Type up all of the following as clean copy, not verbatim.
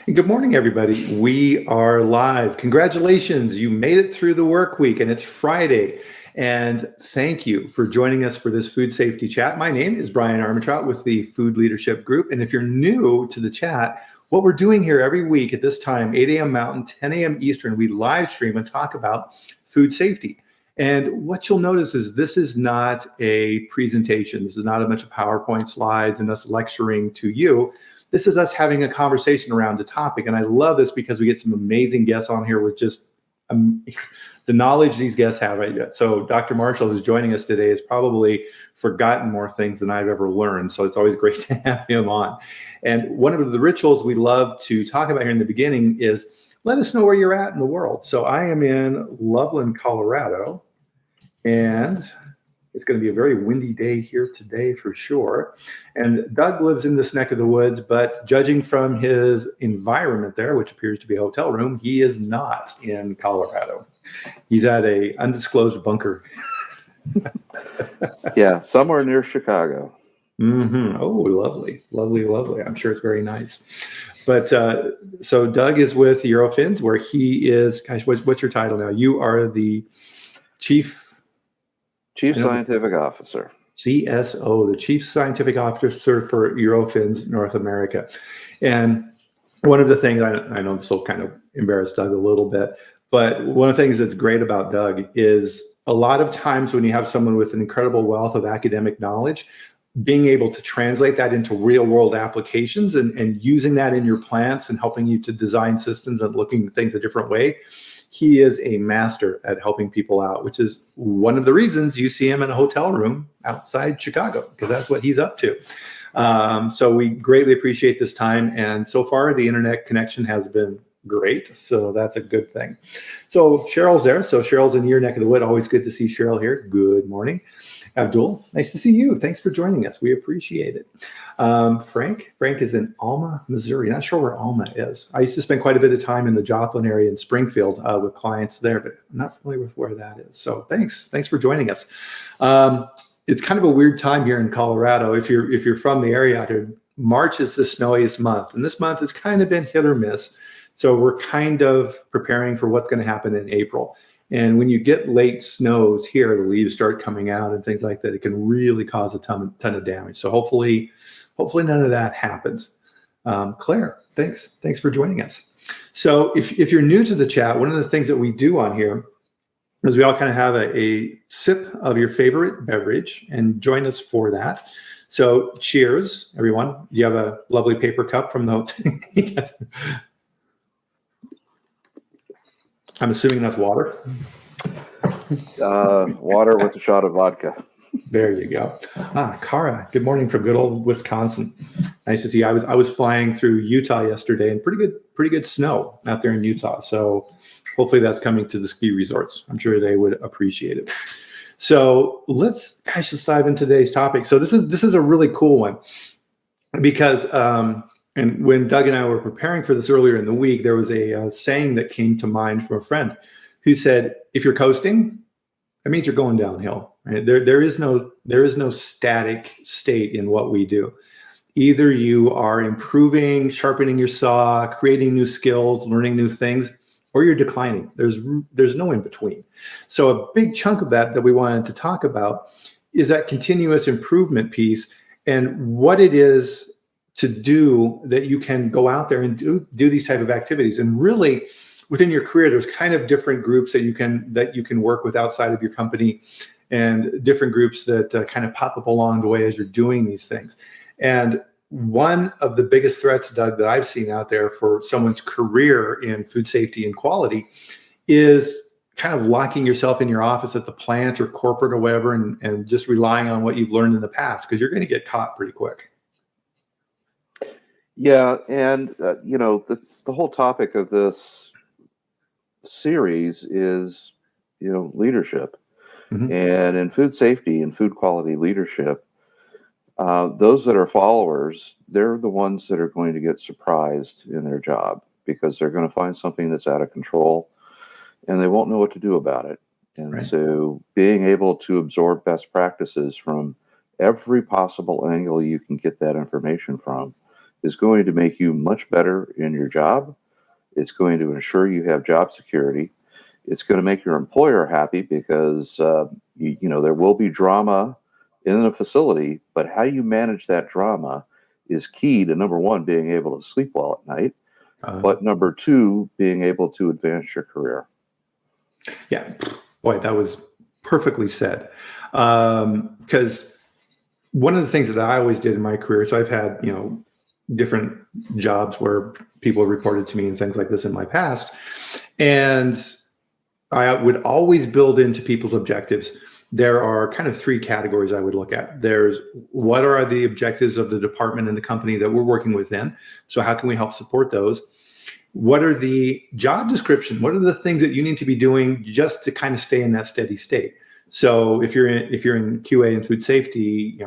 And good morning, everybody. We are live. Congratulations. You made it through the work week and it's Friday. And thank you for joining us for this food safety chat. My name is Brian Armitrout with the Food Leadership Group. And if you're new to the chat, what we're doing here every week at this time, 8 a.m. Mountain, 10 a.m. Eastern, we live stream and talk about food safety. And what you'll notice is this is not a presentation. This is not a bunch of PowerPoint slides and us lecturing to you. This is us having a conversation around the topic. And I love this because we get some amazing guests on here with just the knowledge these guests have. So Dr. Marshall, who's joining us today, has probably forgotten more things than I've ever learned. So it's always great to have him on. And one of the rituals we love to talk about here in the beginning is let us know where you're at in the world. So I am in Loveland, Colorado, and it's going to be a very windy day here today for sure. And Doug lives in this neck of the woods, but judging from his environment there, which appears to be a hotel room, he is not in Colorado. He's at a undisclosed bunker. Yeah, somewhere near Chicago. Mm-hmm. Oh, lovely, lovely, lovely. I'm sure it's very nice. But so Doug is with Eurofins, where he is, gosh, what's your title now? You are the Chief Scientific Officer. CSO, the Chief Scientific Officer for Eurofins North America. And one of the things, I know this will kind of embarrass Doug a little bit, but one of the things that's great about Doug is a lot of times when you have someone with an incredible wealth of academic knowledge, being able to translate that into real world applications and using that in your plants and helping you to design systems and looking at things a different way. He is a master at helping people out, which is one of the reasons you see him in a hotel room outside Chicago, because that's what he's up to. So we greatly appreciate this time. And so far, the internet connection has been great. So that's a good thing. So Cheryl's there. So Cheryl's in your neck of the wood. Always good to see Cheryl here. Good morning. Abdul, nice to see you. Thanks for joining us. We appreciate it. Frank is in Alma, Missouri. Not sure where Alma is. I used to spend quite a bit of time in the Joplin area in Springfield with clients there, but I'm not familiar with where that is. So thanks for joining us. It's kind of a weird time here in Colorado. If you're from the area out here, March is the snowiest month, and this month has kind of been hit or miss. So we're kind of preparing for what's going to happen in April. And when you get late snows here, the leaves start coming out and things like that. It can really cause a ton of damage. So hopefully none of that happens. Claire, thanks for joining us. So if you're new to the chat, one of the things that we do on here is we all kind of have a sip of your favorite beverage and join us for that. So cheers, everyone. You have a lovely paper cup from the hotel. I'm assuming that's water. Water with a shot of vodka. There you go. Kara, good morning from good old Wisconsin. Nice to see you. I was flying through Utah yesterday, and pretty good snow out there in Utah. So hopefully that's coming to the ski resorts. I'm sure they would appreciate it. So let's dive into today's topic. So this is a really cool one because and when Doug and I were preparing for this earlier in the week, there was a saying that came to mind from a friend who said, if you're coasting, that means you're going downhill. Right? There is no static state in what we do. Either you are improving, sharpening your saw, creating new skills, learning new things, or you're declining. There's no in between. So a big chunk of that we wanted to talk about is that continuous improvement piece and what it is to do that you can go out there and do these type of activities. And really within your career, there's kind of different groups that you can work with outside of your company and different groups that kind of pop up along the way as you're doing these things. And one of the biggest threats, Doug, that I've seen out there for someone's career in food safety and quality is kind of locking yourself in your office at the plant or corporate or whatever and just relying on what you've learned in the past, because you're going to get caught pretty quick. Yeah, and the whole topic of this series is leadership, and in food safety and food quality leadership, those that are followers, they're the ones that are going to get surprised in their job because they're going to find something that's out of control, and they won't know what to do about it. And right. So, being able to absorb best practices from every possible angle you can get that information from is going to make you much better in your job. It's going to ensure you have job security. It's going to make your employer happy because there will be drama in the facility, but how you manage that drama is key to, number one, being able to sleep well at night, but number two, being able to advance your career. Yeah, boy, that was perfectly said. Because one of the things that I always did in my career, so I've had, different jobs where people reported to me and things like this in my past. And I would always build into people's objectives. There are kind of three categories I would look at. There's what are the objectives of the department and the company that we're working within? So how can we help support those? What are the job description? What are the things that you need to be doing just to kind of stay in that steady state? So if you're in QA and food safety,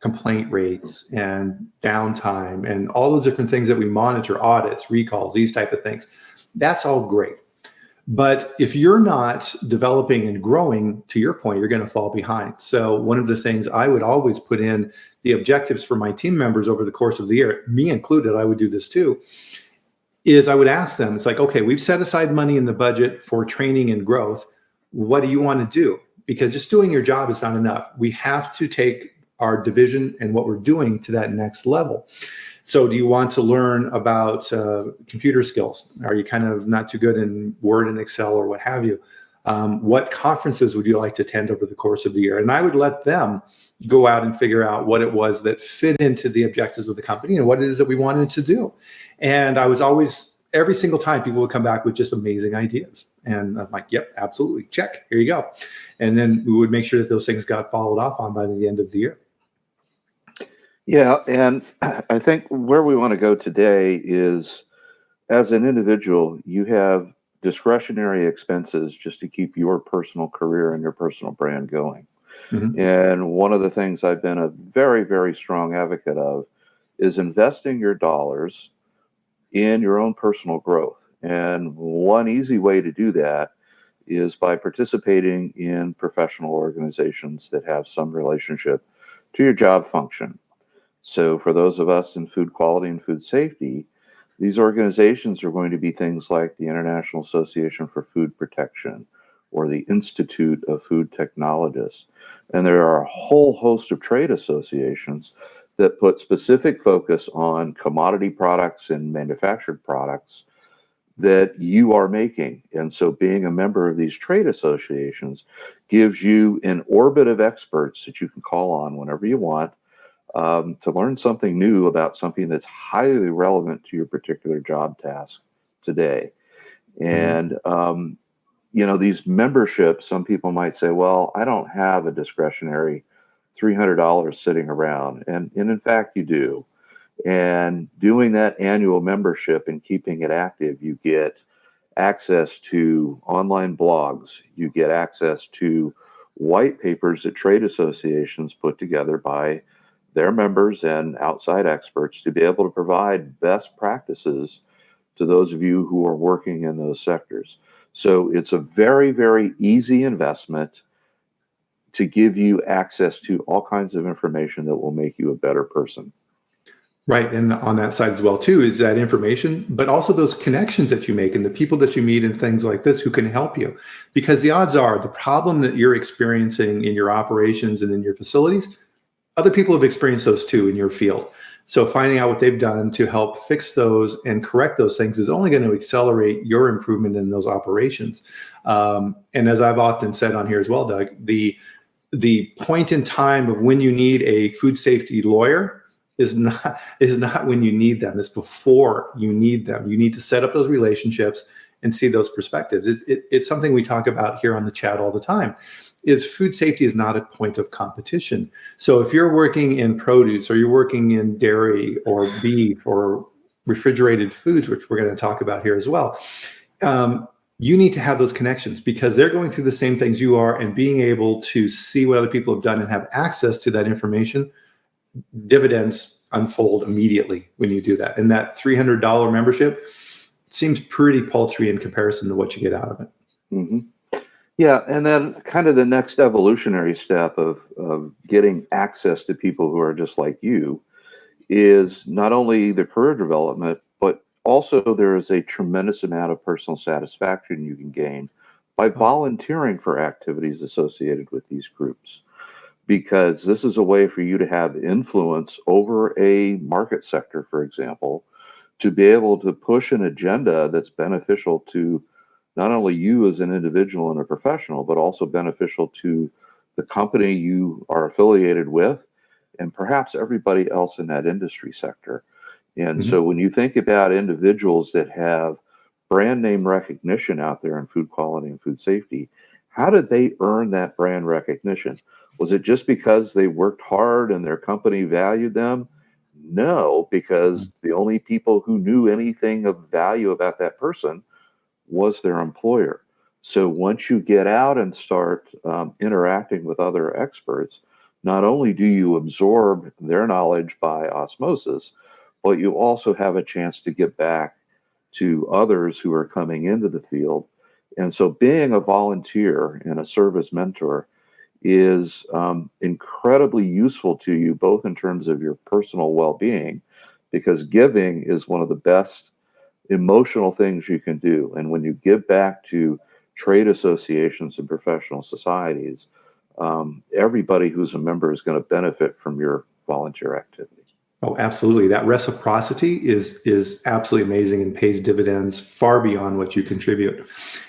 complaint rates and downtime and all those different things that we monitor, audits, recalls, these type of things, that's all great. But if you're not developing and growing, to your point, you're going to fall behind. So one of the things I would always put in the objectives for my team members over the course of the year, me included, I would do this too, is I would ask them, it's like, okay, we've set aside money in the budget for training and growth. What do you want to do? Because just doing your job is not enough. We have to take our division and what we're doing to that next level. So do you want to learn about computer skills? Are you kind of not too good in Word and Excel or what have you? What conferences would you like to attend over the course of the year? And I would let them go out and figure out what it was that fit into the objectives of the company and what it is that we wanted to do. And I was always, every single time people would come back with just amazing ideas. And I'm like, yep, absolutely. Check. Here you go. And then we would make sure that those things got followed off on by the end of the year. Yeah, and I think where we want to go today is, as an individual, you have discretionary expenses just to keep your personal career and your personal brand going. Mm-hmm. And one of the things I've been a very, very strong advocate of is investing your dollars in your own personal growth. And one easy way to do that is by participating in professional organizations that have some relationship to your job function. So for those of us in food quality and food safety, these organizations are going to be things like the International Association for Food Protection or the Institute of Food Technologists. And there are a whole host of trade associations that put specific focus on commodity products and manufactured products that you are making. And so being a member of these trade associations gives you an orbit of experts that you can call on whenever you want, to learn something new about something that's highly relevant to your particular job task today. And, these memberships, some people might say, well, I don't have a discretionary $300 sitting around. And in fact, you do. And doing that annual membership and keeping it active, you get access to online blogs. You get access to white papers that trade associations put together by their members and outside experts to be able to provide best practices to those of you who are working in those sectors. So it's a very, very easy investment to give you access to all kinds of information that will make you a better person. Right. And on that side as well, too, is that information, but also those connections that you make and the people that you meet and things like this who can help you. Because the odds are the problem that you're experiencing in your operations and in your facilities, other people have experienced those too in your field. So finding out what they've done to help fix those and correct those things is only going to accelerate your improvement in those operations. And as I've often said on here as well, Doug, the point in time of when you need a food safety lawyer is not when you need them. It's before you need them. You need to set up those relationships and see those perspectives. It's something we talk about here on the chat all the time. Is food safety is not a point of competition. So if you're working in produce or you're working in dairy or beef or refrigerated foods, which we're going to talk about here as well, you need to have those connections because they're going through the same things you are, and being able to see what other people have done and have access to that information, dividends unfold immediately when you do that. And that $300 membership seems pretty paltry in comparison to what you get out of it. Mm-hmm. Yeah, and then kind of the next evolutionary step of getting access to people who are just like you is not only the career development, but also there is a tremendous amount of personal satisfaction you can gain by Oh, volunteering for activities associated with these groups. Because this is a way for you to have influence over a market sector, for example, to be able to push an agenda that's beneficial to not only you as an individual and a professional, but also beneficial to the company you are affiliated with and perhaps everybody else in that industry sector. And mhm. so when you think about individuals that have brand name recognition out there in food quality and food safety, how did they earn that brand recognition? Was it just because they worked hard and their company valued them? No, because the only people who knew anything of value about that person was their employer. So once you get out and start interacting with other experts, not only do you absorb their knowledge by osmosis, but you also have a chance to get back to others who are coming into the field. And so being a volunteer and a service mentor is incredibly useful to you, both in terms of your personal well being, because giving is one of the best emotional things you can do. And when you give back to trade associations and professional societies, everybody who's a member is going to benefit from your volunteer activity. Oh, absolutely. That reciprocity is absolutely amazing and pays dividends far beyond what you contribute.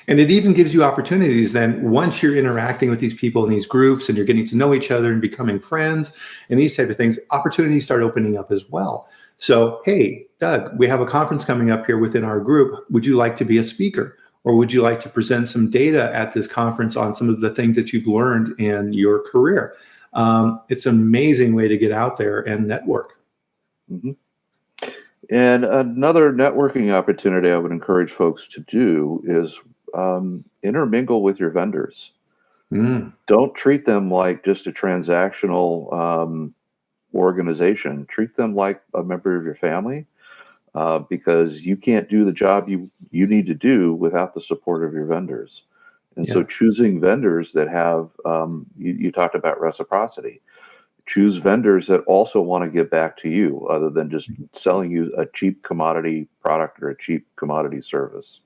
And it even gives you opportunities then once you're interacting with these people in these groups and you're getting to know each other and becoming friends and these type of things, opportunities start opening up as well. So, hey, Doug, we have a conference coming up here within our group. Would you like to be a speaker? Or would you like to present some data at this conference on some of the things that you've learned in your career? It's an amazing way to get out there and network. Mhm. And another networking opportunity I would encourage folks to do is intermingle with your vendors. Mm, Don't treat them like just a transactional organization. Treat them like a member of your family, because you can't do the job you need to do without the support of your vendors. And so yeah. choosing vendors that have, you talked about reciprocity. Choose vendors that also want to give back to you other than just selling you a cheap commodity product or a cheap commodity service.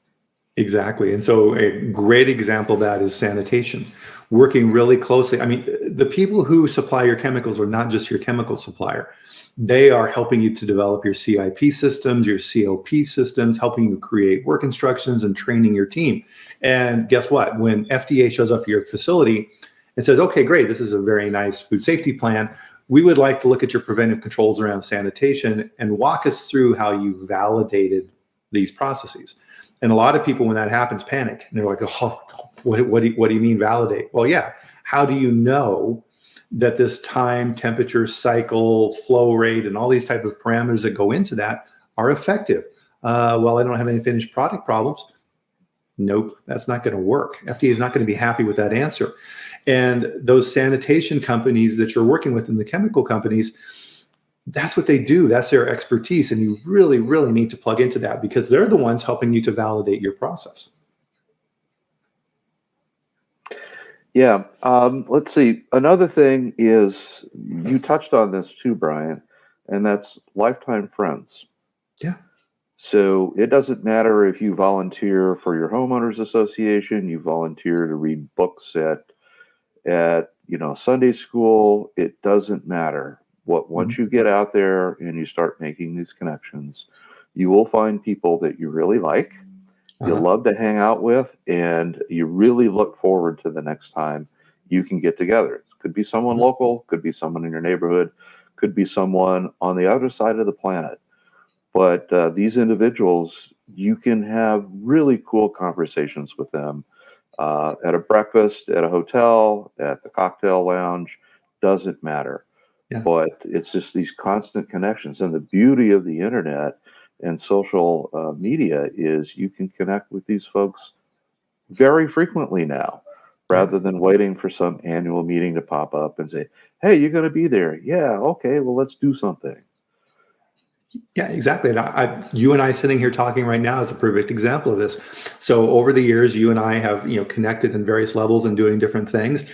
Exactly. And so a great example of that is sanitation, working really closely. I mean, the people who supply your chemicals are not just your chemical supplier. They are helping you to develop your CIP systems, your COP systems, helping you create work instructions and training your team. And guess what? When FDA shows up at your facility and says, okay, great, this is a very nice food safety plan. We would like to look at your preventive controls around sanitation and walk us through how you validated these processes. And a lot of people, when that happens, panic. And they're like, oh, what do you mean validate? Well, yeah. How do you know that this time, temperature, cycle, flow rate, and all these type of parameters that go into that are effective? Well, I don't have any finished product problems. Nope, that's not going to work. FDA is not going to be happy with that answer. And those sanitation companies that you're working with and the chemical companies, that's what they do. That's their expertise. And you really, really need to plug into that because they're the ones helping you to validate your process. Yeah. Let's see. Another thing is you touched on this too, Brian, and that's lifetime friends. Yeah. So it doesn't matter if you volunteer for your homeowners association, you volunteer to read books at Sunday school. It doesn't matter. Once Mhm. you get out there and you start making these connections, you will find people that you really like, you Uh-huh. love to hang out with, and you really look forward to the next time you can get together. It could be someone Mhm. local, could be someone in your neighborhood, could be someone on the other side of the planet. But these individuals, you can have really cool conversations with them at a breakfast, at a hotel, at the cocktail lounge, doesn't matter. Yeah. But it's just these constant connections. And the beauty of the internet and social media is you can connect with these folks very frequently now Yeah. rather than waiting for some annual meeting to pop up and say, hey, you're going to be there. Yeah, okay, well, let's do something. Yeah, exactly. And you and I sitting here talking right now is a perfect example of this. So over the years, you and I have, connected in various levels and doing different things,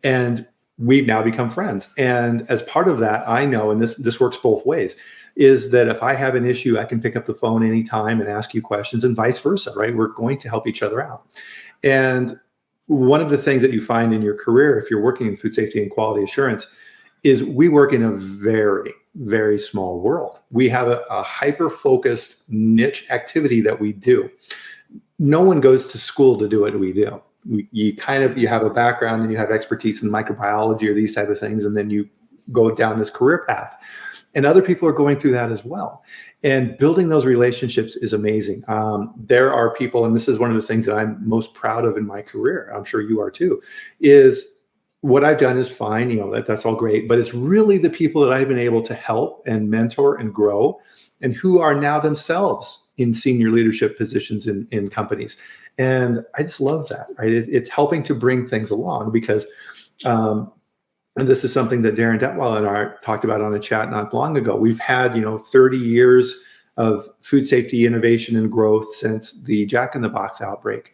and we've now become friends. And as part of that, I know, and this works both ways. is that if I have an issue, I can pick up the phone anytime and ask you questions, and vice versa, right? We're going to help each other out. And one of the things that you find in your career, if you're working in food safety and quality assurance, is we work in a very, very small world. We have a hyper-focused niche activity that we do. No one goes to school to do what we do. You have a background and you have expertise in microbiology or these type of things, and then you go down this career path. And other people are going through that as well. And building those relationships is amazing. There are people, and this is one of the things that I'm most proud of in my career, I'm sure you are too, is what I've done is fine, that's all great, but it's really the people that I've been able to help and mentor and grow, and who are now themselves in senior leadership positions in companies. And I just love that, right? It's helping to bring things along because, and this is something that Darren Detweiler and I talked about on a chat not long ago. We've had, 30 years of food safety innovation and growth since the Jack in the Box outbreak.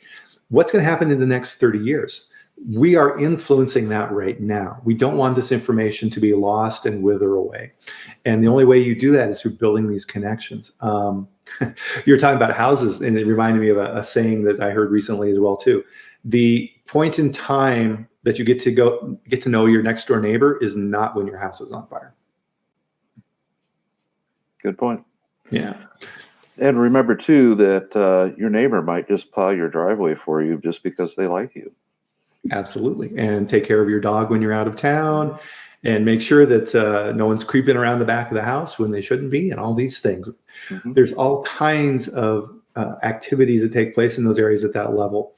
What's going to happen in the next 30 years? We are influencing that right now. We don't want this information to be lost and wither away. And the only way you do that is through building these connections. You're talking about houses, and it reminded me of a saying that I heard recently as well too. The point in time that you get to know your next door neighbor is not when your house is on fire. Good point. Yeah. And remember too that your neighbor might just plow your driveway for you just because they like you. Absolutely. And take care of your dog when you're out of town, and make sure that no one's creeping around the back of the house when they shouldn't be, and all these things. Mm-hmm. There's all kinds of activities that take place in those areas at that level.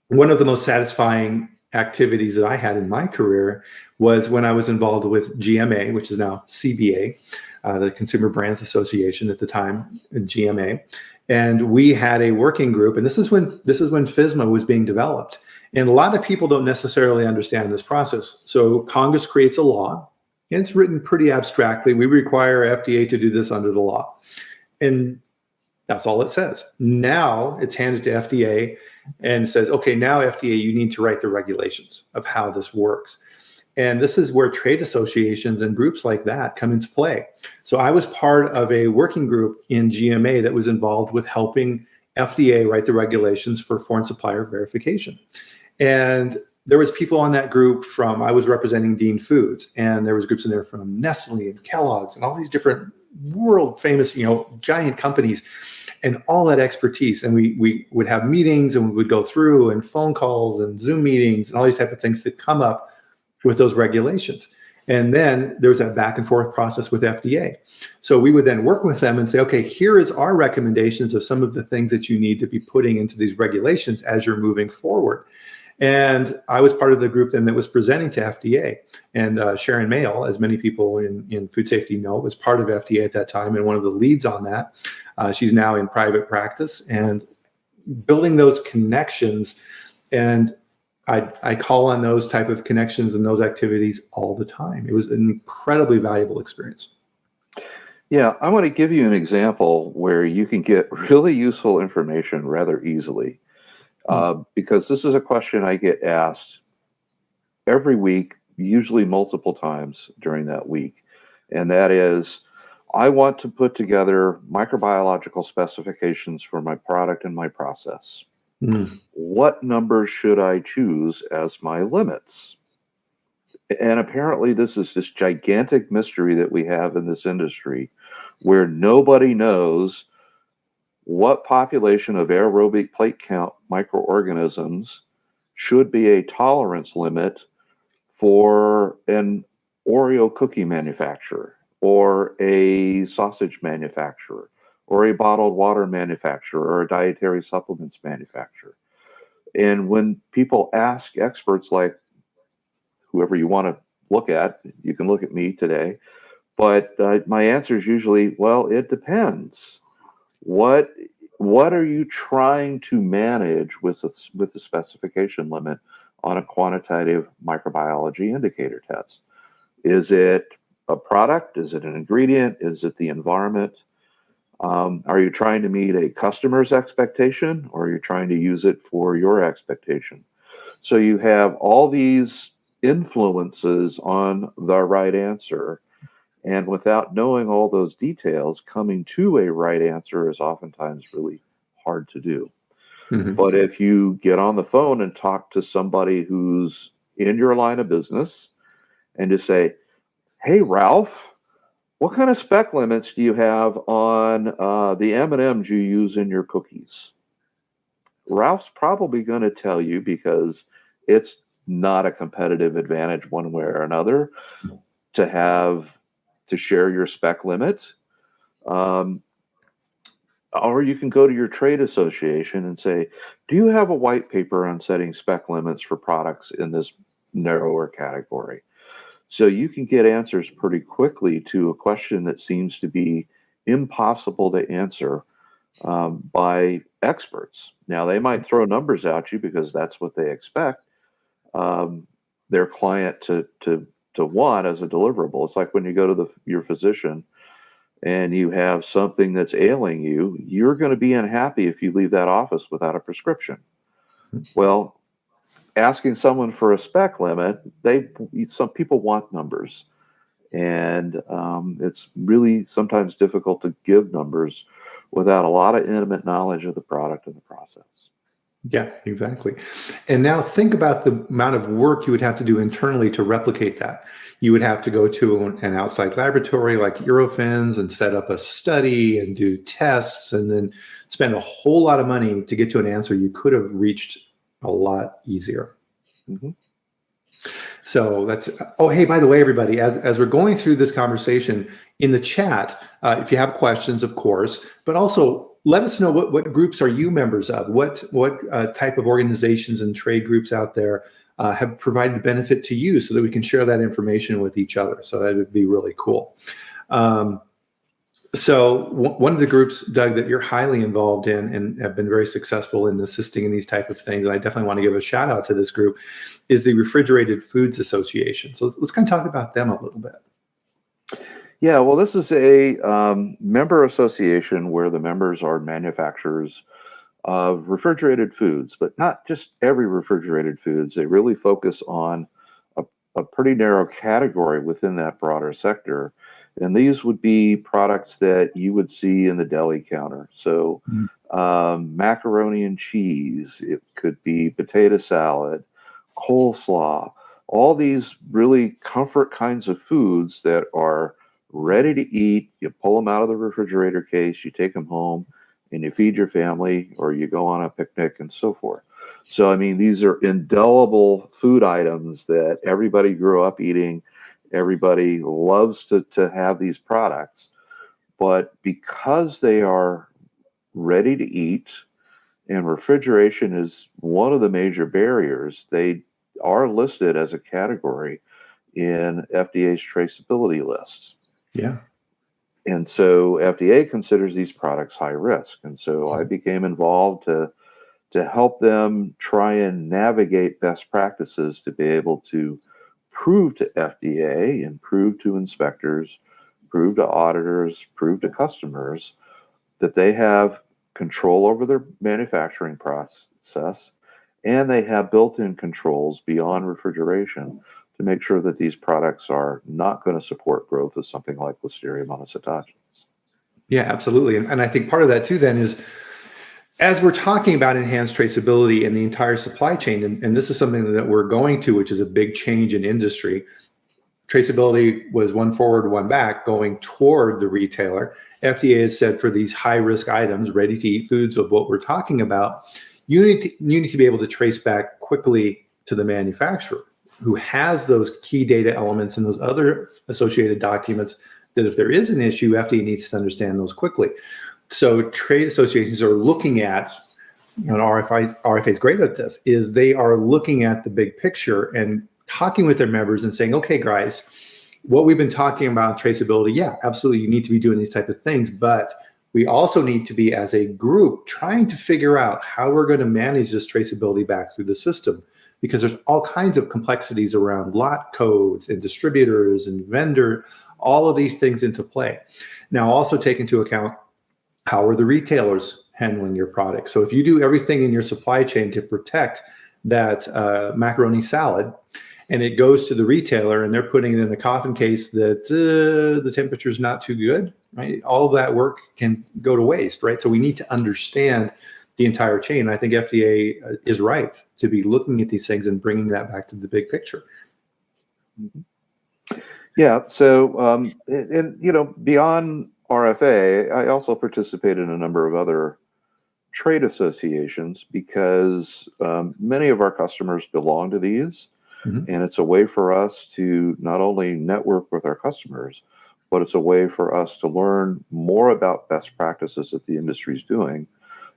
One of the most satisfying activities that I had in my career was when I was involved with GMA, which is now CBA, the Consumer Brands Association at the time, GMA. And we had a working group, and this is when FSMA was being developed. And a lot of people don't necessarily understand this process. So Congress creates a law, and it's written pretty abstractly. We require FDA to do this under the law. And that's all it says. Now it's handed to FDA and says, okay, now FDA, you need to write the regulations of how this works. And this is where trade associations and groups like that come into play. So I was part of a working group in GMA that was involved with helping FDA write the regulations for foreign supplier verification. And there was people on that group I was representing Dean Foods, and there was groups in there from Nestle and Kellogg's and all these different world famous, giant companies, and all that expertise. And we would have meetings, and we would go through, and phone calls and Zoom meetings and all these type of things that come up with those regulations. And then there was that back and forth process with FDA. So we would then work with them and say, okay, here is our recommendations of some of the things that you need to be putting into these regulations as you're moving forward. And I was part of the group then that was presenting to FDA. And Sharon Mayle, as many people in food safety know, was part of FDA at that time and one of the leads on that. She's now in private practice, and building those connections. And I call on those type of connections and those activities all the time. It was an incredibly valuable experience. Yeah, I want to give you an example where you can get really useful information rather easily. Because this is a question I get asked every week, usually multiple times during that week. And that is, I want to put together microbiological specifications for my product and my process. What numbers should I choose as my limits? And apparently this is this gigantic mystery that we have in this industry where nobody knows what population of aerobic plate count microorganisms should be a tolerance limit for an Oreo cookie manufacturer or a sausage manufacturer or a bottled water manufacturer or a dietary supplements manufacturer. And when people ask experts like whoever you want to look at, you can look at me today, but my answer is usually, well, it depends. What are you trying to manage with the specification limit on a quantitative microbiology indicator test? Is it a product? Is it an ingredient? Is it the environment? Are you trying to meet a customer's expectation, or are you trying to use it for your expectation? So you have all these influences on the right answer. And without knowing all those details, coming to a right answer is oftentimes really hard to do. Mhm. But if you get on the phone and talk to somebody who's in your line of business and just say, "Hey, Ralph, what kind of spec limits do you have on the M&Ms you use in your cookies?" Ralph's probably going to tell you, because it's not a competitive advantage one way or another to share your spec limit. Um, or you can go to your trade association and say, "Do you have a white paper on setting spec limits for products in this narrower category?" So you can get answers pretty quickly to a question that seems to be impossible to answer by experts. Now, they might throw numbers at you because that's what they expect um, their client to want as a deliverable. It's like when you go to your physician and you have something that's ailing you, you're going to be unhappy if you leave that office without a prescription. Well, asking someone for a spec limit, some people want numbers, and it's really sometimes difficult to give numbers without a lot of intimate knowledge of the product and the process. Yeah, exactly. And now think about the amount of work you would have to do internally to replicate that. You would have to go to an outside laboratory like Eurofins and set up a study and do tests and then spend a whole lot of money to get to an answer you could have reached a lot easier. Mm-hmm. So that's, oh, hey, by the way, everybody, as we're going through this conversation in the chat, if you have questions, of course, but also let us know what groups are you members of? What type of organizations and trade groups out there have provided benefit to you so that we can share that information with each other. So that would be really cool. So one of the groups, Doug, that you're highly involved in and have been very successful in assisting in these type of things, and I definitely want to give a shout out to this group, is the Refrigerated Foods Association. So let's kind of talk about them a little bit. Yeah, well, this is a member association where the members are manufacturers of refrigerated foods, but not just every refrigerated foods. They really focus on a pretty narrow category within that broader sector. And these would be products that you would see in the deli counter. So macaroni and cheese, it could be potato salad, coleslaw, all these really comfort kinds of foods that are ready to eat. You pull them out of the refrigerator case, you take them home, and you feed your family, or you go on a picnic and so forth. So, I mean, these are indelible food items that everybody grew up eating. Everybody loves to have these products. But because they are ready to eat and refrigeration is one of the major barriers, they are listed as a category in FDA's traceability list. Yeah. And so FDA considers these products high risk. And so I became involved to help them try and navigate best practices to be able to prove to FDA and prove to inspectors, prove to auditors, prove to customers that they have control over their manufacturing process and they have built-in controls beyond refrigeration to make sure that these products are not going to support growth of something like Listeria monocytogenes. Yeah, absolutely. And I think part of that too then is, as we're talking about enhanced traceability in the entire supply chain, and this is something that we're going to, which is a big change in industry. Traceability was one forward, one back, going toward the retailer. FDA has said for these high-risk items, ready-to-eat foods of what we're talking about, you need to be able to trace back quickly to the manufacturer, who has those key data elements and those other associated documents that if there is an issue, FDA needs to understand those quickly. So trade associations are looking at, and RFA is great at this, is they are looking at the big picture and talking with their members and saying, okay, guys, what we've been talking about traceability, yeah, absolutely, you need to be doing these type of things, but we also need to be, as a group, trying to figure out how we're going to manage this traceability back through the system, because there's all kinds of complexities around lot codes and distributors and vendor, all of these things into play. Now, also take into account, how are the retailers handling your product? So if you do everything in your supply chain to protect that macaroni salad, and it goes to the retailer, and they're putting it in a coffin case that the temperature is not too good, right? All of that work can go to waste, right? So we need to understand the entire chain. I think FDA is right to be looking at these things and bringing that back to the big picture. Yeah. So, and beyond RFA, I also participate in a number of other trade associations because many of our customers belong to these. And it's a way for us to not only network with our customers, but it's a way for us to learn more about best practices that the industry is doing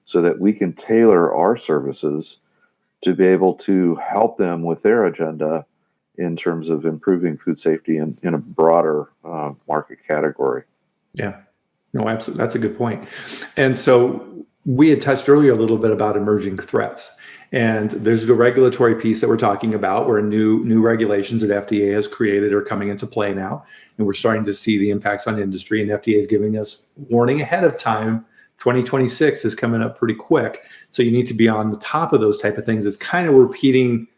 so that we can tailor our services to be able to help them with their agenda in terms of improving food safety in a broader market category. Yeah, no, absolutely. That's a good point. And so we had touched earlier a little bit about emerging threats. And there's the regulatory piece that we're talking about where new regulations that FDA has created are coming into play now. And we're starting to see the impacts on industry, and FDA is giving us warning ahead of time. 2026 is coming up pretty quick. So you need to be on the top of those type of things. It's kind of repeating,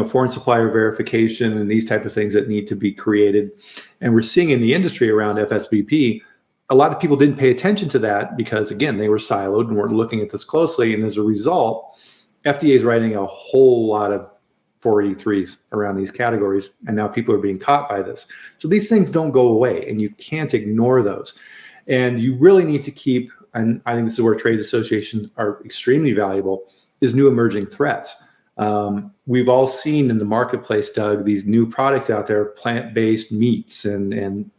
foreign supplier verification and these type of things that need to be created. And we're seeing in the industry around FSVP, a lot of people didn't pay attention to that because, again, they were siloed and weren't looking at this closely. And as a result, FDA is writing a whole lot of 483s around these categories, and now people are being taught by this. So these things don't go away, and you can't ignore those. And you really need to keep, and I think this is where trade associations are extremely valuable, is new emerging threats. We've all seen in the marketplace, Doug, these new products out there, plant-based meats and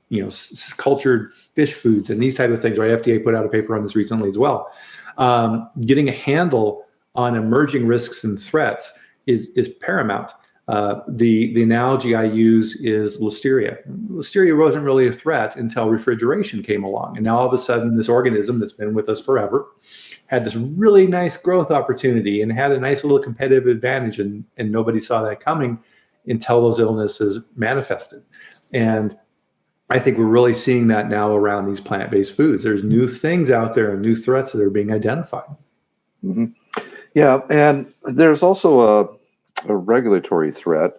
cultured fish foods and these type of things, right? FDA put out a paper on this recently as well. Getting a handle on emerging risks and threats is paramount. The analogy I use is listeria. Listeria wasn't really a threat until refrigeration came along. And now all of a sudden, this organism that's been with us forever had this really nice growth opportunity and had a nice little competitive advantage. And nobody saw that coming until those illnesses manifested. And I think we're really seeing that now around these plant-based foods. There's new things out there and new threats that are being identified. Mm-hmm. Yeah, and there's also a regulatory threat,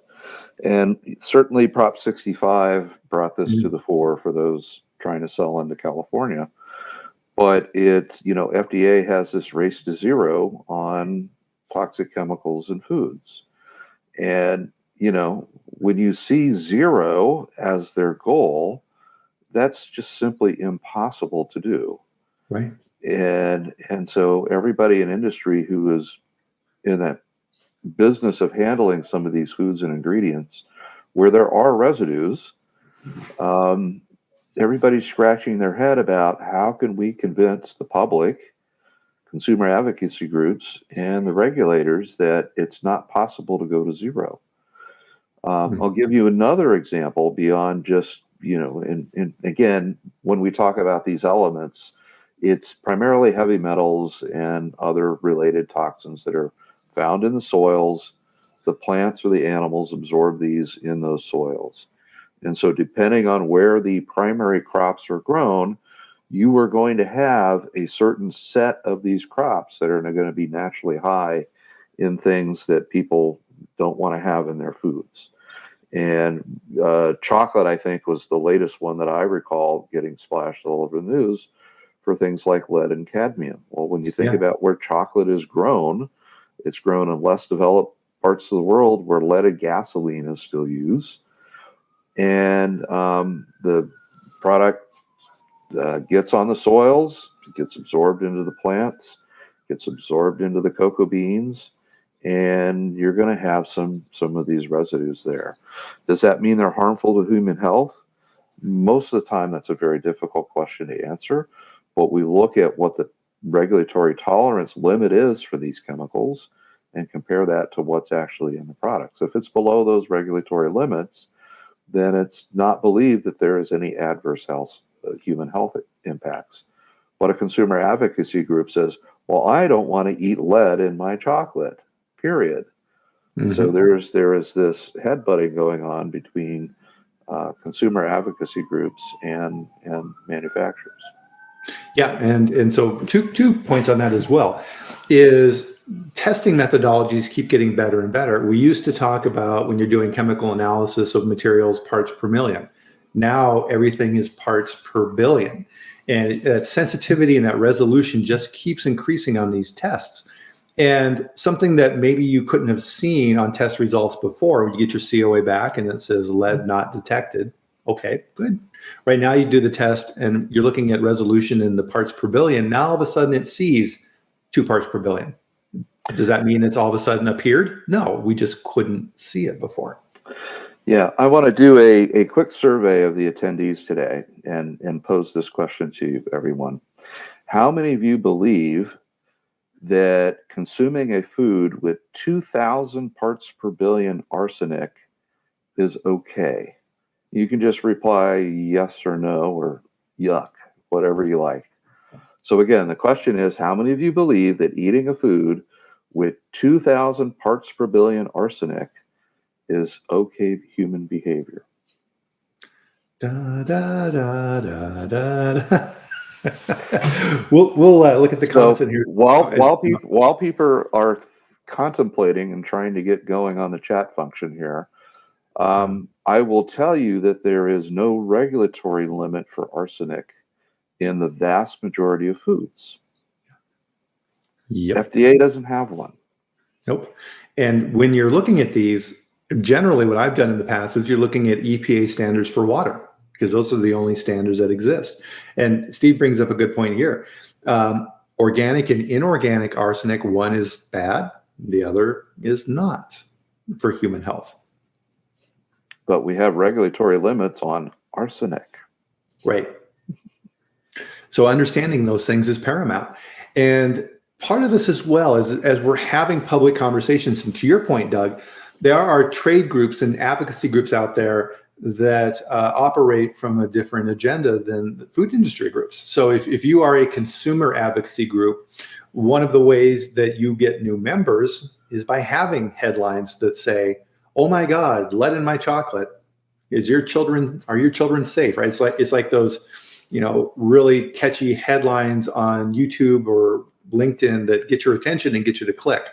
and certainly Prop 65 brought this to the fore for those trying to sell into California. But FDA has this race to zero on toxic chemicals in foods. And, when you see zero as their goal, that's just simply impossible to do. Right. And so everybody in industry who is in that business of handling some of these foods and ingredients where there are residues, everybody's scratching their head about how can we convince the public, consumer advocacy groups, and the regulators that it's not possible to go to zero. I'll give you another example beyond just, and again, when we talk about these elements, it's primarily heavy metals and other related toxins that are found in the soils. The plants or the animals absorb these in those soils. And so depending on where the primary crops are grown, you are going to have a certain set of these crops that are going to be naturally high in things that people don't want to have in their foods. And chocolate, I think, was the latest one that I recall getting splashed all over the news for things like lead and cadmium. Well, when you think about where chocolate is grown, it's grown in less developed parts of the world where leaded gasoline is still used. And the product gets on the soils, gets absorbed into the plants, gets absorbed into the cocoa beans, and you're going to have some of these residues there. Does that mean they're harmful to human health? Most of the time, that's a very difficult question to answer. But we look at what the regulatory tolerance limit is for these chemicals and compare that to what's actually in the product. So if it's below those regulatory limits, then it's not believed that there is any adverse human health impacts. But a consumer advocacy group says, well, I don't want to eat lead in my chocolate, period. So there is this headbutting going on between consumer advocacy groups and manufacturers. Yeah, and so two points on that as well is testing methodologies keep getting better and better. We used to talk about when you're doing chemical analysis of materials, parts per million. Now everything is parts per billion. And that sensitivity and that resolution just keeps increasing on these tests. And something that maybe you couldn't have seen on test results before, you get your COA back and it says lead not detected. Okay, good. Right now you do the test and you're looking at resolution in the parts per billion. Now all of a sudden it sees 2 parts per billion. Does that mean it's all of a sudden appeared? No, we just couldn't see it before. Yeah, I want to do a quick survey of the attendees today and pose this question to everyone. How many of you believe that consuming a food with 2,000 parts per billion arsenic is okay? You can just reply yes or no or yuck, whatever you like. So again, the question is, how many of you believe that eating a food with 2,000 parts per billion arsenic is okay human behavior? Da, da, da, da, da. We'll look at the So comments in here. while people are contemplating and trying to get going on the chat function here, I will tell you that there is no regulatory limit for arsenic in the vast majority of foods. Yep. FDA doesn't have one. Nope. And when you're looking at these, generally what I've done in the past is you're looking at EPA standards for water, because those are the only standards that exist. And Steve brings up a good point here. Organic and inorganic arsenic, one is bad, the other is not for human health. But we have regulatory limits on arsenic. Right. So understanding those things is paramount. And part of this as well is as we're having public conversations, and to your point, Doug, there are trade groups and advocacy groups out there that operate from a different agenda than the food industry groups. So if you are a consumer advocacy group, one of the ways that you get new members is by having headlines that say, "Oh my God, lead in my chocolate. Are your children safe?" Right? It's like those, really catchy headlines on YouTube or LinkedIn that get your attention and get you to click.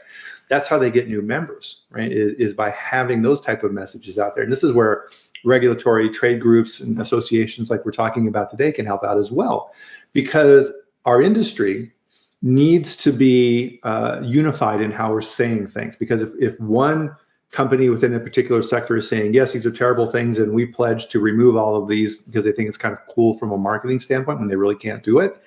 That's how they get new members, right? Is by having those type of messages out there. And this is where regulatory trade groups and associations like we're talking about today can help out as well, because our industry needs to be unified in how we're saying things. Because if one company within a particular sector is saying, yes, these are terrible things, and we pledge to remove all of these because they think it's kind of cool from a marketing standpoint when they really can't do it,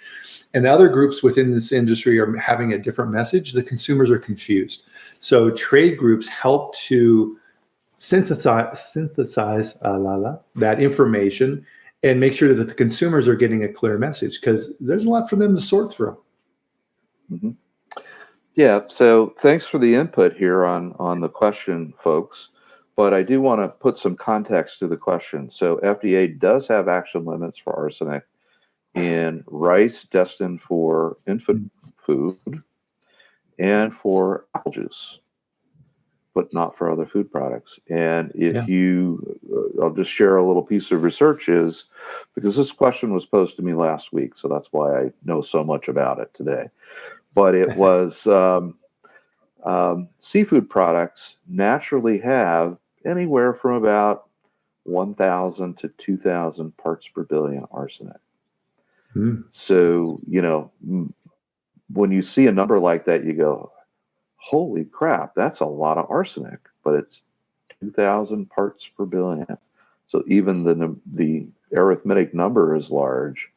and other groups within this industry are having a different message, the consumers are confused. So trade groups help to synthesize that information and make sure that the consumers are getting a clear message, because there's a lot for them to sort through. Mm-hmm. Yeah, so thanks for the input here on the question, folks. But I do want to put some context to the question. So FDA does have action limits for arsenic in rice destined for infant food and for apple juice, but not for other food products. And I'll just share a little piece of research is, because this question was posed to me last week, so that's why I know so much about it today. But it was seafood products naturally have anywhere from about 1,000 to 2,000 parts per billion arsenic. So, when you see a number like that, you go, holy crap, that's a lot of arsenic, but it's 2,000 parts per billion. So even the arithmetic number is large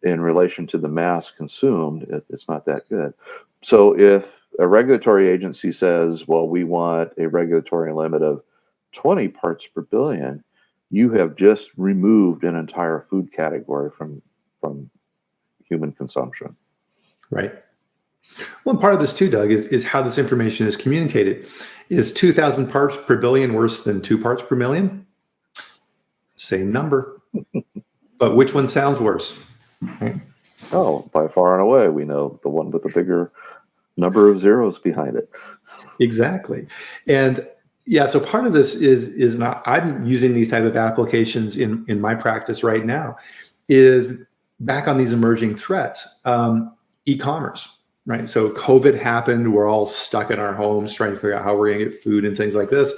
in relation to the mass consumed. It's not that good. So if a regulatory agency says, well, we want a regulatory limit of 20 parts per billion, you have just removed an entire food category from human consumption. Right. Well, and part of this too, Doug, is how this information is communicated. Is 2,000 parts per billion worse than 2 parts per million? Same number. But which one sounds worse? Right? Oh, by far and away, we know the one with the bigger number of zeros behind it. Exactly. And yeah, so part of this is not, I'm using these type of applications in my practice right now, is back on these emerging threats, e-commerce. right? So COVID happened. We're all stuck in our homes trying to figure out how we're going to get food and things like this.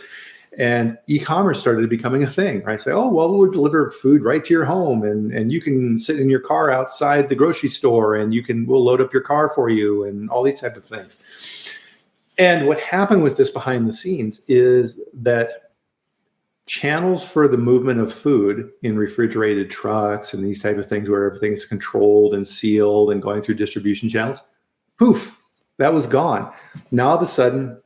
And e-commerce started becoming a thing, right? Say, oh, well, we'll deliver food right to your home, and you can sit in your car outside the grocery store, and we'll load up your car for you, and all these type of things. And what happened with this behind the scenes is that channels for the movement of food in refrigerated trucks and these type of things where everything is controlled and sealed and going through distribution channels, poof, that was gone. Now all of a sudden,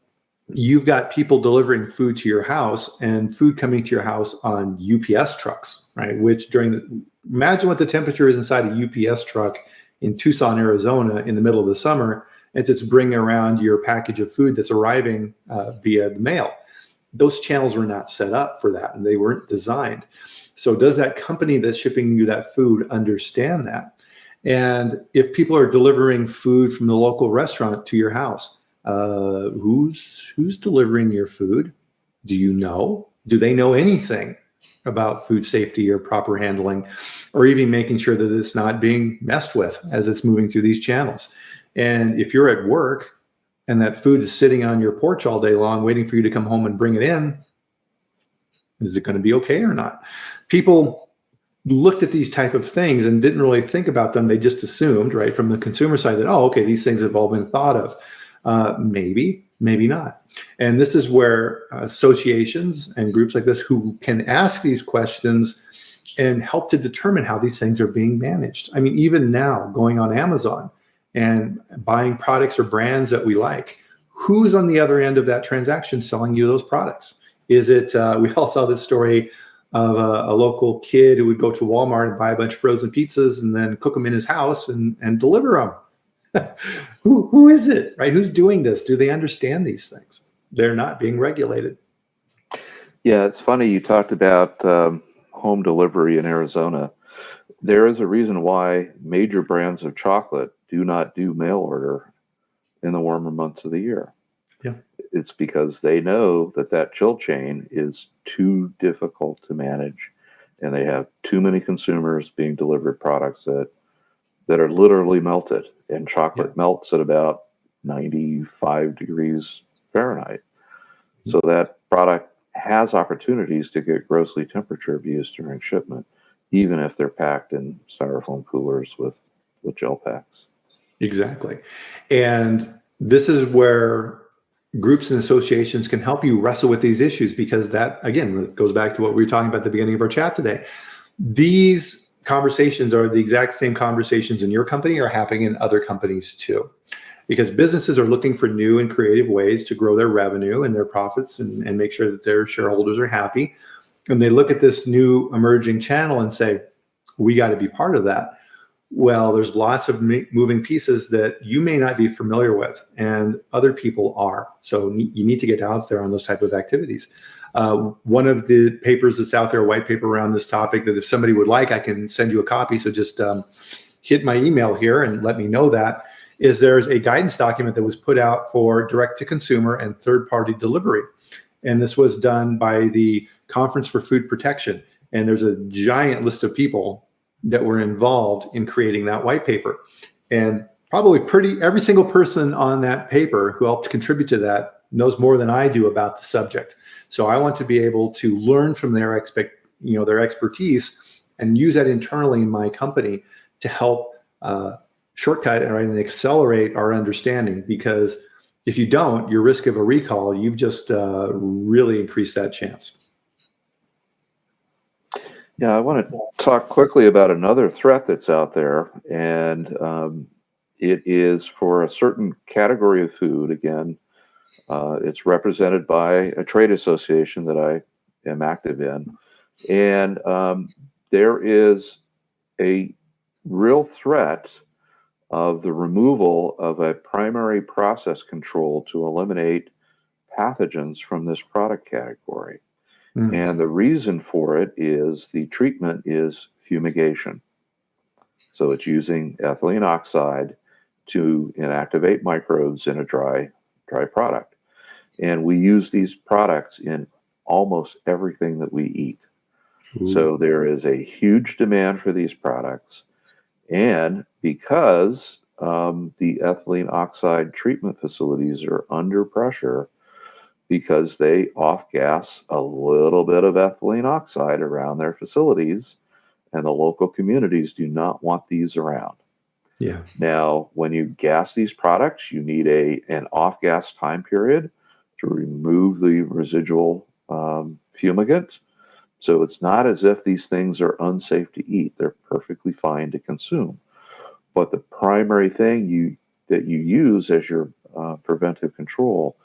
you've got people delivering food to your house and food coming to your house on UPS trucks, right? Which imagine what the temperature is inside a UPS truck in Tucson, Arizona in the middle of the summer, as it's bringing around your package of food that's arriving via the mail. Those channels were not set up for that, and they weren't designed. So does that company that's shipping you that food understand that? And if people are delivering food from the local restaurant to your house, who's delivering your food? Do you know? Do they know anything about food safety or proper handling, or even making sure that it's not being messed with as it's moving through these channels? And if you're at work and that food is sitting on your porch all day long waiting for you to come home and bring it in, is it going to be okay or not? People looked at these type of things and didn't really think about them. They just assumed, right, from the consumer side that, oh, okay, these things have all been thought of. Maybe not. And this is where associations and groups like this who can ask these questions and help to determine how these things are being managed. I mean, even now, going on Amazon and buying products or brands that we like, who's on the other end of that transaction selling you those products? Is it, we all saw this story of a local kid who would go to Walmart and buy a bunch of frozen pizzas and then cook them in his house and deliver them. Who is it, right? Who's doing this? Do they understand these things? They're not being regulated. Yeah, it's funny you talked about home delivery in Arizona. There is a reason why major brands of chocolate do not do mail order in the warmer months of the year. Yeah. It's because they know that chill chain is too difficult to manage, and they have too many consumers being delivered products that are literally melted, and chocolate melts at about 95 degrees Fahrenheit. So that product has opportunities to get grossly temperature abused during shipment, even if they're packed in styrofoam coolers with gel packs. Exactly. And this is where groups and associations can help you wrestle with these issues, because that, again, goes back to what we were talking about at the beginning of our chat today. These conversations are the exact same conversations in your company are happening in other companies too, because businesses are looking for new and creative ways to grow their revenue and their profits and make sure that their shareholders are happy. And they look at this new emerging channel and say, we got to be part of that. Well, there's lots of moving pieces that you may not be familiar with and other people are. So you need to get out there on those type of activities. One of the papers that's out there, a white paper around this topic, that if somebody would like, I can send you a copy. So just hit my email here and let me know that, is there's a guidance document that was put out for direct-to-consumer and third-party delivery. And this was done by the Conference for Food Protection. And there's a giant list of people that were involved in creating that white paper. And probably every single person on that paper who helped contribute to that knows more than I do about the subject. So I want to be able to learn from their expertise and use that internally in my company to help shortcut and accelerate our understanding. Because if you don't, your risk of a recall, you've just really increased that chance. Yeah, I want to talk quickly about another threat that's out there, and it is for a certain category of food. Again, it's represented by a trade association that I am active in, and there is a real threat of the removal of a primary process control to eliminate pathogens from this product category. And the reason for it is the treatment is fumigation. So it's using ethylene oxide to inactivate microbes in a dry product. And we use these products in almost everything that we eat. Ooh. So there is a huge demand for these products. And because the ethylene oxide treatment facilities are under pressure because they off gas a little bit of ethylene oxide around their facilities, and the local communities do not want these around. Yeah. Now, when you gas these products, you need an off gas time period to remove the residual fumigant. So it's not as if these things are unsafe to eat. They're perfectly fine to consume. But the primary thing that you use as your preventive control,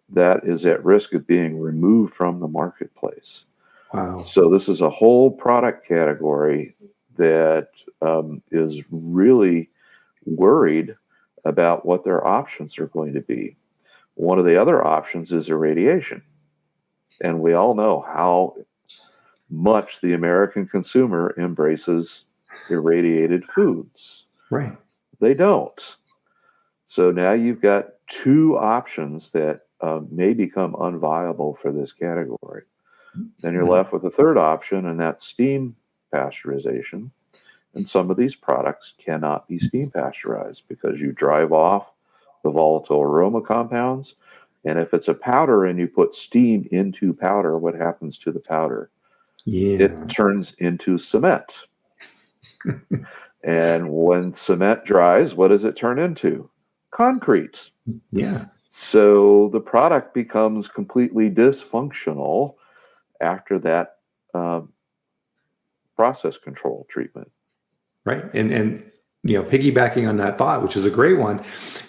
that is at risk of being removed from the marketplace. Wow. So this is a whole product category that is really worried about what their options are going to be. One of the other options is irradiation. And we all know how much the American consumer embraces irradiated foods. Right. They don't. So now you've got two options that may become unviable for this category. Then you're left with a third option, and that's steam pasteurization. And some of these products cannot be steam pasteurized because you drive off the volatile aroma compounds. And if it's a powder and you put steam into powder, what happens to the powder? Yeah. It turns into cement. And when cement dries, what does it turn into? Concrete. Yeah. So the product becomes completely dysfunctional after that process control treatment. Right. And piggybacking on that thought, which is a great one,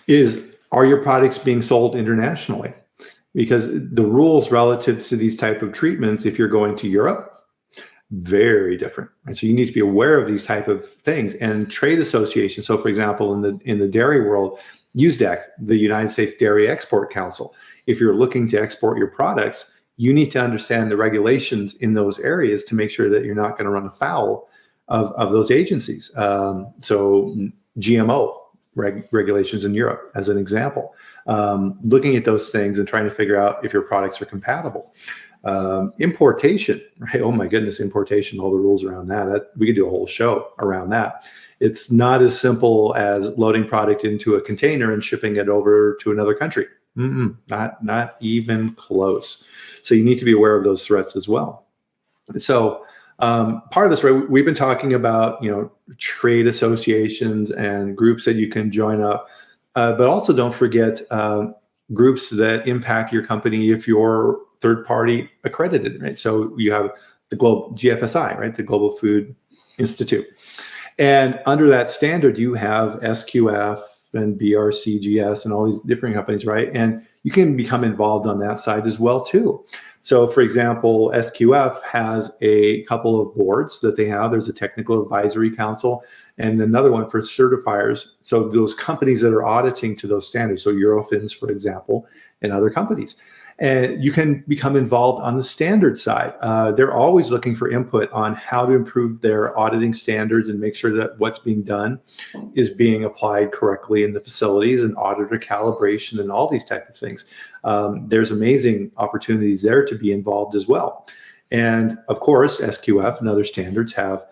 is, are your products being sold internationally? Because the rules relative to these type of treatments, if you're going to Europe, very different. And so you need to be aware of these type of things, and trade associations. So for example, in the dairy world, USDAC, the United States Dairy Export Council, if you're looking to export your products, you need to understand the regulations in those areas to make sure that you're not going to run afoul of those agencies. So GMO regulations in Europe, as an example, looking at those things and trying to figure out if your products are compatible. Importation, right? Oh my goodness, importation, all the rules around that we could do a whole show around that. It's not as simple as loading product into a container and shipping it over to another country. Not even close. So you need to be aware of those threats as well. So part of this, right, we've been talking about, trade associations and groups that you can join up, but also don't forget groups that impact your company if you're third party accredited, right? So you have the global GFSI, right? The Global Food Institute. And under that standard, you have SQF and BRCGS and all these different companies, right? And you can become involved on that side as well too. So for example, SQF has a couple of boards that they have. There's a technical advisory council and another one for certifiers. So those companies that are auditing to those standards, so Eurofins, for example, and other companies. And you can become involved on the standard side. They're always looking for input on how to improve their auditing standards and make sure that what's being done is being applied correctly in the facilities, and auditor calibration and all these type of things. There's amazing opportunities there to be involved as well. And of course, SQF and other standards have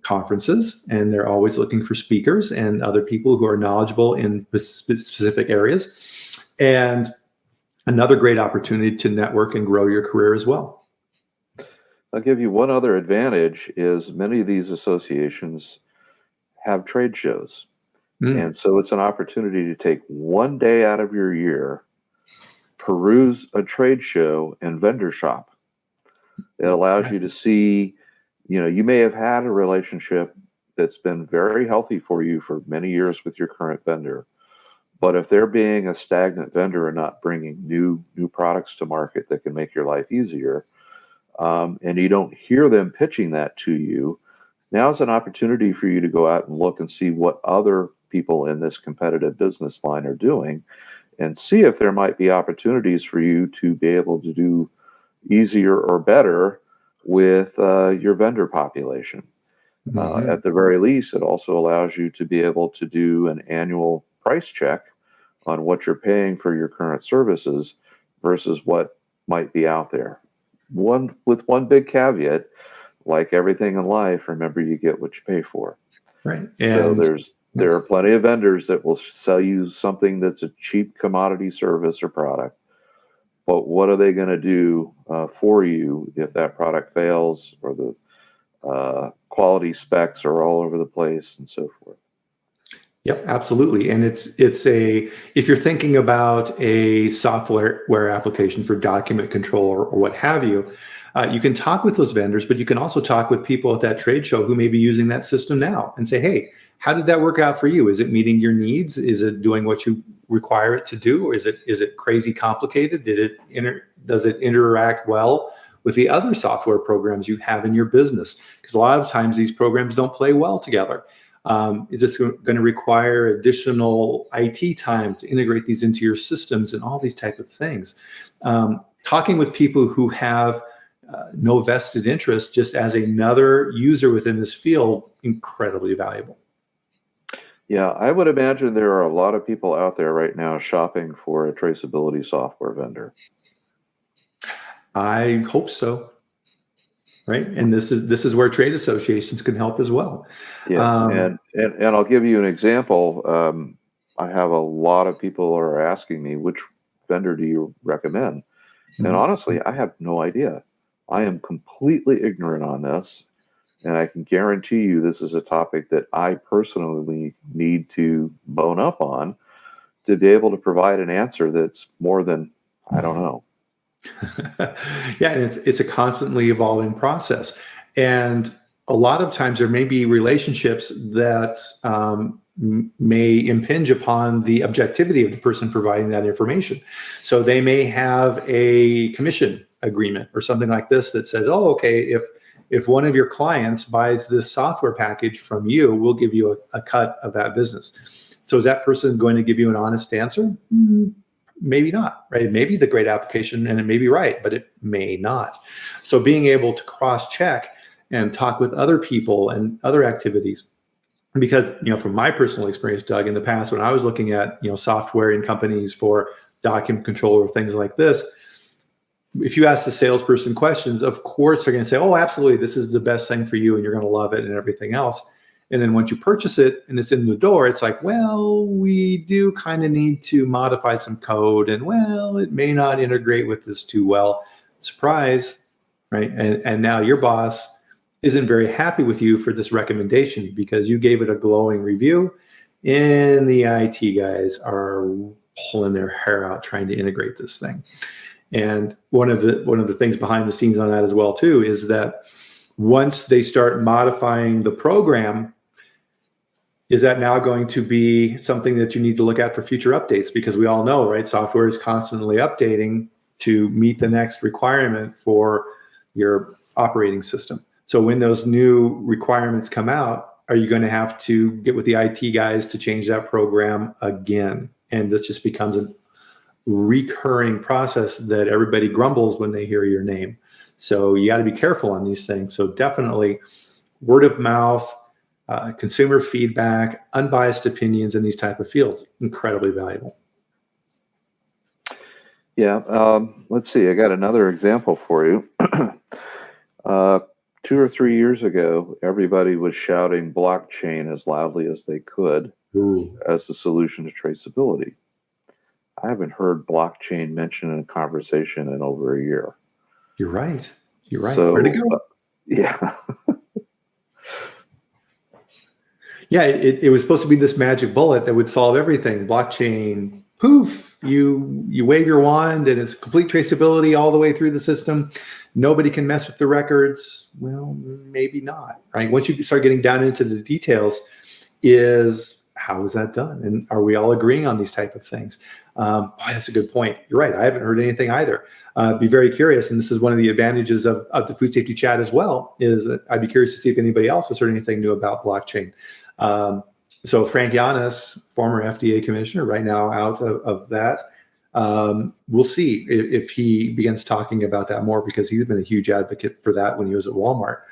conferences, and they're always looking for speakers and other people who are knowledgeable in specific areas. And another great opportunity to network and grow your career as well. I'll give you one other advantage is many of these associations have trade shows. And so it's an opportunity to take one day out of your year, peruse a trade show and vendor shop. It allows you to see, you may have had a relationship that's been very healthy for you for many years with your current vendor. But if they're being a stagnant vendor and not bringing new products to market that can make your life easier, and you don't hear them pitching that to you, now's an opportunity for you to go out and look and see what other people in this competitive business line are doing, and see if there might be opportunities for you to be able to do easier or better with your vendor population. At the very least, it also allows you to be able to do an annual price check on what you're paying for your current services versus what might be out there. With one big caveat, like everything in life, remember you get what you pay for. Right. So And There are plenty of vendors that will sell you something that's a cheap commodity service or product. But what are they going to do for you if that product fails, or the quality specs are all over the place and so forth? Yep, absolutely. And if you're thinking about a software application for document control or what have you, you can talk with those vendors, but you can also talk with people at that trade show who may be using that system now and say, hey, how did that work out for you? Is it meeting your needs? Is it doing what you require it to do? Or is it crazy complicated? Does it interact well with the other software programs you have in your business? Because a lot of times these programs don't play well together. Is this going to require additional IT time to integrate these into your systems and all these type of things? Talking with people who have no vested interest, just as another user within this field, incredibly valuable. Yeah, I would imagine there are a lot of people out there right now shopping for a traceability software vendor. I hope so. Right, and this is where trade associations can help as well. Yeah, and I'll give you an example. I have a lot of people are asking me, which vendor do you recommend? And honestly, I have no idea. I am completely ignorant on this, and I can guarantee you this is a topic that I personally need to bone up on to be able to provide an answer that's more than, I don't know. Yeah, and it's a constantly evolving process, and a lot of times there may be relationships that may impinge upon the objectivity of the person providing that information. So they may have a commission agreement or something like this that says, "Oh, okay, if one of your clients buys this software package from you, we'll give you a cut of that business." So is that person going to give you an honest answer? Maybe not, right? It may be the great application and it may be right, but it may not. So being able to cross-check and talk with other people and other activities, because, from my personal experience, Doug, in the past, when I was looking at, software in companies for document control or things like this, if you ask the salesperson questions, of course, they're going to say, oh, absolutely, this is the best thing for you and you're going to love it and everything else. And then once you purchase it and it's in the door, it's like, well, we do kind of need to modify some code, and well, it may not integrate with this too well. Surprise, right? And now your boss isn't very happy with you for this recommendation because you gave it a glowing review, and the IT guys are pulling their hair out trying to integrate this thing. And one of the things behind the scenes on that as well too is that once they start modifying the program, is that now going to be something that you need to look at for future updates? Because we all know, right, software is constantly updating to meet the next requirement for your operating system. So when those new requirements come out, are you going to have to get with the IT guys to change that program again? And this just becomes a recurring process that everybody grumbles when they hear your name. So you got to be careful on these things. So definitely word of mouth, consumer feedback, unbiased opinions in these type of fields, incredibly valuable. Yeah, let's see. I got another example for you. 2 or 3 years ago, everybody was shouting blockchain as loudly as they could as the solution to traceability. I haven't heard blockchain mentioned in a conversation in over a year. You're right. You're right. So, where'd it go? Yeah. Yeah, it was supposed to be this magic bullet that would solve everything. Blockchain, poof, you wave your wand and it's complete traceability all the way through the system. Nobody can mess with the records. Well, maybe not, right? Once you start getting down into the details, is how is that done? And are we all agreeing on these type of things? Boy, that's a good point. You're right. I haven't heard anything either. Be very curious. And this is one of the advantages of the food safety chat as well, is that I'd be curious to see if anybody else has heard anything new about blockchain. So Frank Yanis, former FDA commissioner, right now out of that. We'll see if he begins talking about that more, because he's been a huge advocate for that when he was at Walmart.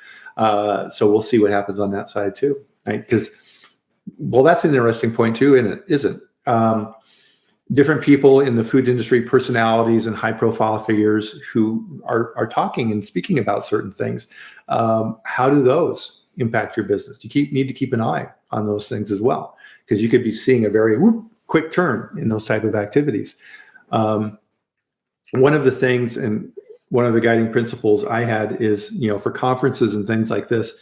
So we'll see what happens on that side too, right? Because, well, that's an interesting point too, and it isn't. Different people in the food industry, personalities and high profile figures who are talking and speaking about certain things. How do those impact your business? You need to keep an eye on those things as well. because you could be seeing a very quick turn in those type of activities. One of the things and one of the guiding principles I had is, for conferences and things like this,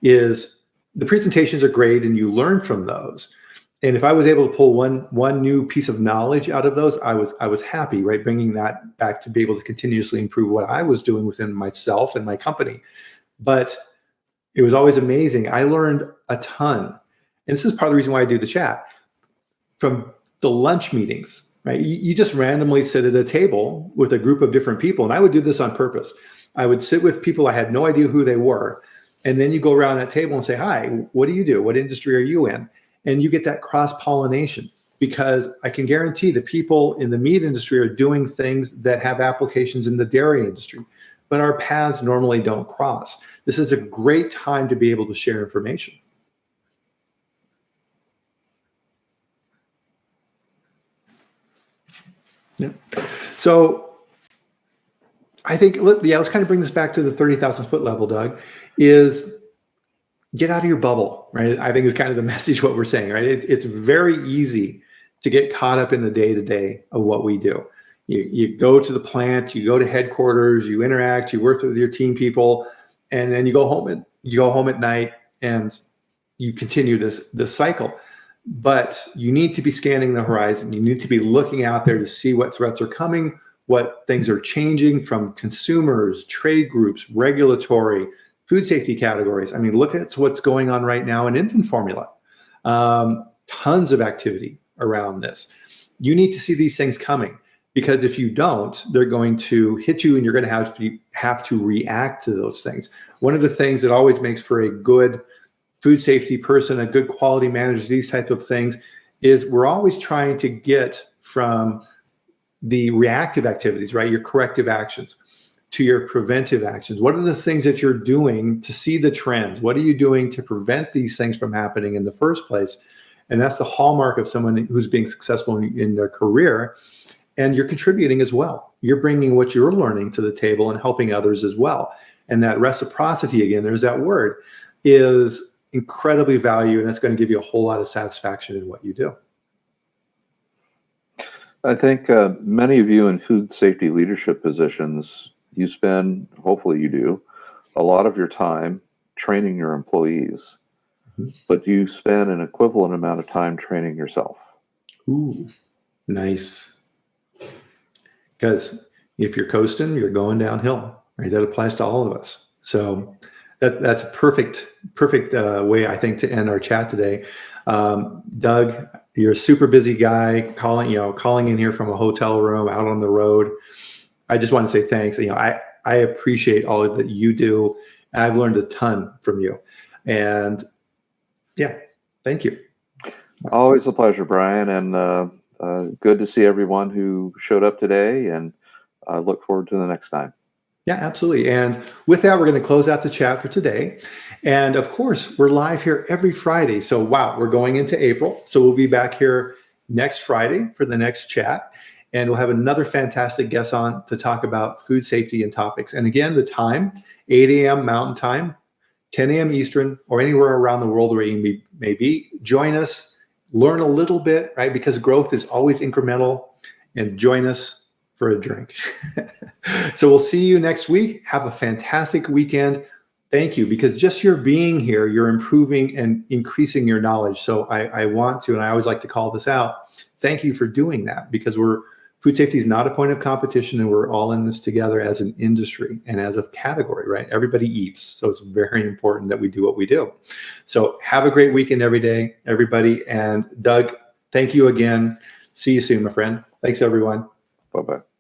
is the presentations are great and you learn from those. And if I was able to pull one new piece of knowledge out of those, I was happy, right? Bringing that back to be able to continuously improve what I was doing within myself and my company. But it was always amazing. I learned a ton. And this is part of the reason why I do the chat. From the lunch meetings, right? You just randomly sit at a table with a group of different people. And I would do this on purpose. I would sit with people I had no idea who they were. And then you go around that table and say, hi, what do you do? What industry are you in? And you get that cross-pollination, because I can guarantee the people in the meat industry are doing things that have applications in the dairy industry, but our paths normally don't cross. This is a great time to be able to share information. Yeah. So I think, let's kind of bring this back to the 30,000 foot level, Doug, is get out of your bubble, right? I think is kind of the message, what we're saying, right? It's very easy to get caught up in the day-to-day of what we do. You go to the plant, you go to headquarters, you interact, you work with your team people, and then you go home at night and you continue this cycle. But you need to be scanning the horizon. You need to be looking out there to see what threats are coming, what things are changing from consumers, trade groups, regulatory, food safety categories. I mean, look at what's going on right now in infant formula. Tons of activity around this. You need to see these things coming, because if you don't, they're going to hit you and you're going to have to react to those things. One of the things that always makes for a good food safety person, a good quality manager, these types of things, is we're always trying to get from the reactive activities, right? Your corrective actions, to your preventive actions. What are the things that you're doing to see the trends? What are you doing to prevent these things from happening in the first place? And that's the hallmark of someone who's being successful in their career. And you're contributing as well. You're bringing what you're learning to the table and helping others as well. And that reciprocity, again, there's that word, is incredibly valued, and that's going to give you a whole lot of satisfaction in what you do. I think many of you in food safety leadership positions, you spend, hopefully you do, a lot of your time training your employees, but you spend an equivalent amount of time training yourself. Ooh, nice. Because if you're coasting, you're going downhill, right? That applies to all of us. So that's a perfect way, I think, to end our chat today. Doug, you're a super busy guy, calling in here from a hotel room out on the road. I just want to say thanks. I appreciate all that you do. And I've learned a ton from you. And yeah, thank you. Always a pleasure, Brian. And good to see everyone who showed up today. And I look forward to the next time. Yeah, absolutely. And with that, we're going to close out the chat for today. And of course, we're live here every Friday. So wow, we're going into April. So we'll be back here next Friday for the next chat. And we'll have another fantastic guest on to talk about food safety and topics. And again, the time, 8 a.m. Mountain Time, 10 a.m. Eastern, or anywhere around the world where you may be. Join us, learn a little bit, right? Because growth is always incremental, and join us for a drink. So we'll see you next week. Have a fantastic weekend. Thank you, because just your being here, you're improving and increasing your knowledge. So I want to, and I always like to call this out, thank you for doing that, because food safety is not a point of competition, and we're all in this together as an industry and as a category, right? Everybody eats. So it's very important that we do what we do. So have a great weekend everybody. And Doug, thank you again. See you soon, my friend. Thanks, everyone. Bye-bye.